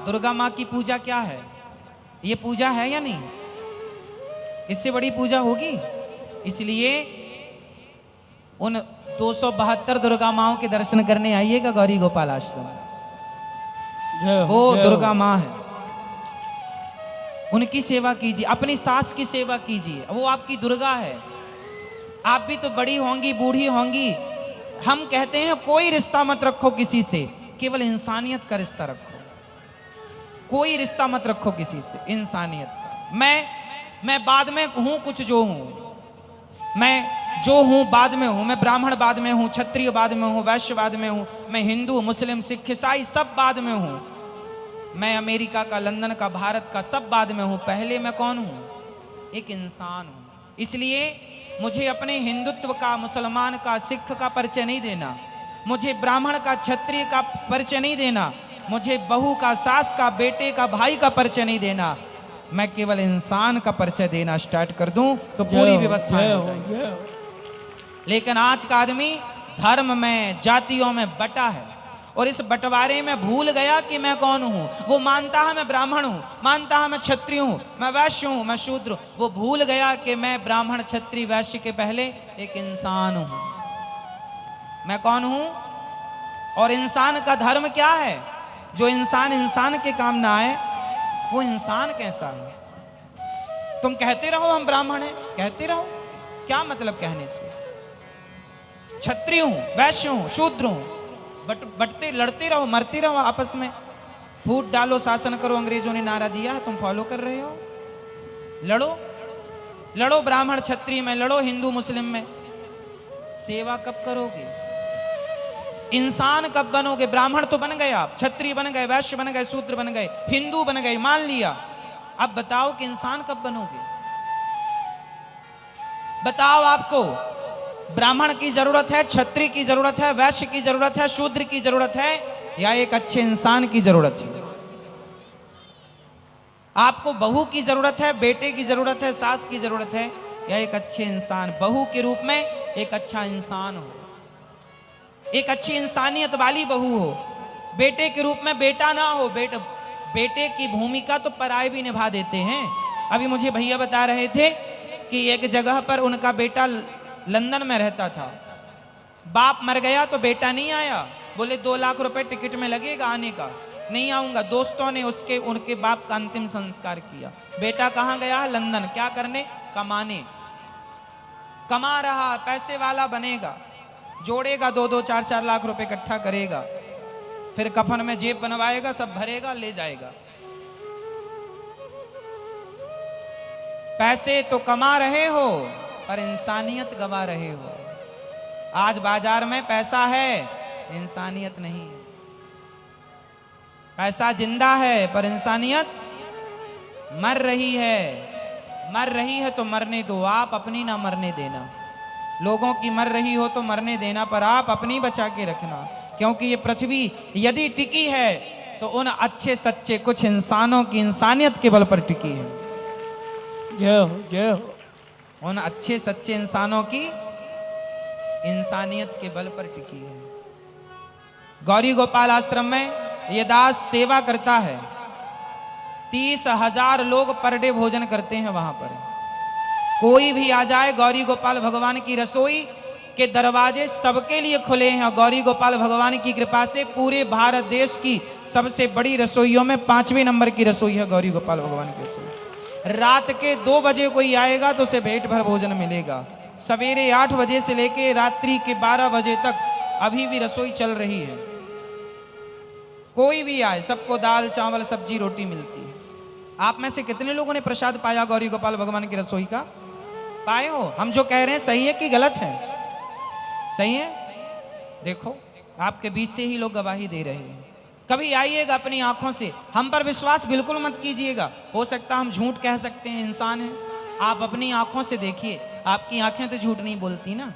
दुर्गा माँ की पूजा क्या है? ये पूजा है या नहीं? इससे बड़ी पूजा होगी? इसलिए उन 272 दुर्गा माओं के दर्शन करने आइएगा गौरी गोपाल आश्रम। वो दुर्गा माँ है, उनकी सेवा कीजिए, अपनी सास की सेवा कीजिए, वो आपकी दुर्गा है। आप भी तो बड़ी होंगी, बूढ़ी होंगी। हम कहते हैं कोई रिश्ता मत रखो किसी से, केवल इंसानियत का रिश्ता रखो। कोई रिश्ता मत रखो किसी से, इंसानियत का। मैं बाद में हूं, कुछ जो हूं, मैं जो हूं बाद में हूं। मैं ब्राह्मण बाद में हूं, क्षत्रिय बाद में हूं, वैश्य बाद में हूं, मैं हिंदू, मुस्लिम, सिख, ईसाई सब बाद में हूं। मैं अमेरिका का, लंदन का, भारत का सब बाद में हूं। पहले मैं कौन हूं? एक इंसान हूं। इसलिए मुझे अपने हिंदुत्व का, मुसलमान का, सिख का परिचय नहीं देना। मुझे ब्राह्मण का, क्षत्रिय का परिचय नहीं देना। मुझे बहू का, सास का, बेटे का, भाई का परिचय नहीं देना। मैं केवल इंसान का परिचय देना स्टार्ट कर दूं तो पूरी व्यवस्था हो जाएगी। लेकिन आज का आदमी धर्म में, जातियों में बटा है और इस बंटवारे में भूल गया कि मैं कौन हूं। वो मानता है मैं ब्राह्मण हूं, मानता है मैं क्षत्रिय हूं, मैं वैश्य हूं, मैं शूद्र हूं। वो भूल गया कि मैं ब्राह्मण, क्षत्रिय, वैश्य के पहले एक इंसान हूं। मैं कौन हूं? और इंसान का धर्म क्या है? जो इंसान इंसान के काम ना आए वो इंसान कैसा है? तुम कहते रहो हम ब्राह्मण हैं, कहते रहो, क्या मतलब कहने से? क्षत्रिय हूं, वैश्य हूं, शूद्र हूं, बटते लड़ते रहो, मरते रहो आपस में। फूट डालो, शासन करो, अंग्रेजों ने नारा दिया है, तुम फॉलो कर रहे हो। लड़ो लड़ो, ब्राह्मण क्षत्रिय में लड़ो, हिंदू मुस्लिम में। सेवा कब करोगे? इंसान कब बनोगे? ब्राह्मण तो बन गए आप, क्षत्रिय बन गए, वैश्य बन गए, शूद्र बन गए, हिंदू बन गए, मान लिया। अब बताओ कि इंसान कब बनोगे? बताओ, आपको ब्राह्मण की जरूरत है, क्षत्रिय की जरूरत है, वैश्य की जरूरत है, शूद्र की जरूरत है, या एक अच्छे इंसान की जरूरत है? आपको बहू की जरूरत है, बेटे की जरूरत है, सास की जरूरत है, या एक अच्छे इंसान, बहू के रूप में एक अच्छा इंसान हो, एक अच्छी इंसानियत वाली बहू हो। बेटे के रूप में बेटा ना हो। बेटे की भूमिका तो पराये भी निभा देते हैं। अभी मुझे भैया बता रहे थे कि एक जगह पर उनका बेटा लंदन में रहता था, बाप मर गया तो बेटा नहीं आया। बोले 2 लाख रुपए टिकट में लगेगा आने का, नहीं आऊंगा। दोस्तों ने उनके बाप का अंतिम संस्कार किया। बेटा कहाँ गया है? लंदन। क्या करने? कमाने। कमा रहा, पैसे वाला बनेगा, जोड़ेगा 2-2, 4-4 लाख रुपए इकट्ठा करेगा, फिर कफन में जेब बनवाएगा, सब भरेगा, ले जाएगा। पैसे तो कमा रहे हो पर इंसानियत गवा रहे हो। आज बाजार में पैसा है, इंसानियत नहीं है। पैसा जिंदा है पर इंसानियत मर रही है। मर रही है तो मरने दो, आप अपनी ना मरने देना। लोगों की मर रही हो तो मरने देना, पर आप अपनी बचा के रखना। क्योंकि ये पृथ्वी यदि टिकी है तो उन अच्छे सच्चे कुछ इंसानों की इंसानियत के बल पर टिकी है। जय हो, जय हो। उन अच्छे सच्चे इंसानों की इंसानियत के बल पर टिकी है। गौरी गोपाल आश्रम में ये दास सेवा करता है। 30,000 लोग पर डे भोजन करते हैं वहां पर। कोई भी आ जाए, गौरी गोपाल भगवान की रसोई के दरवाजे सबके लिए खुले हैं। और गौरी गोपाल भगवान की कृपा से पूरे भारत देश की सबसे बड़ी रसोइयों में 5वें नंबर की रसोई है गौरी गोपाल भगवान की रसोई। रात के 2 बजे कोई आएगा तो उसे पेट भर भोजन मिलेगा। सवेरे 8 बजे से लेके रात्रि के 12 बजे तक अभी भी रसोई चल रही है। कोई भी आए, सबको दाल, चावल, सब्जी, रोटी मिलती है। आप में से कितने लोगों ने प्रसाद पाया गौरी गोपाल भगवान की रसोई का? पाए हो? हम जो कह रहे हैं सही है कि गलत है? सही है। देखो, आपके बीच से ही लोग गवाही दे रहे हैं। कभी आइएगा अपनी आंखों से, हम पर विश्वास बिल्कुल मत कीजिएगा। हो सकता हम झूठ कह सकते हैं, इंसान हैं। आप अपनी आंखों से देखिए, आपकी आंखें तो झूठ नहीं बोलती ना।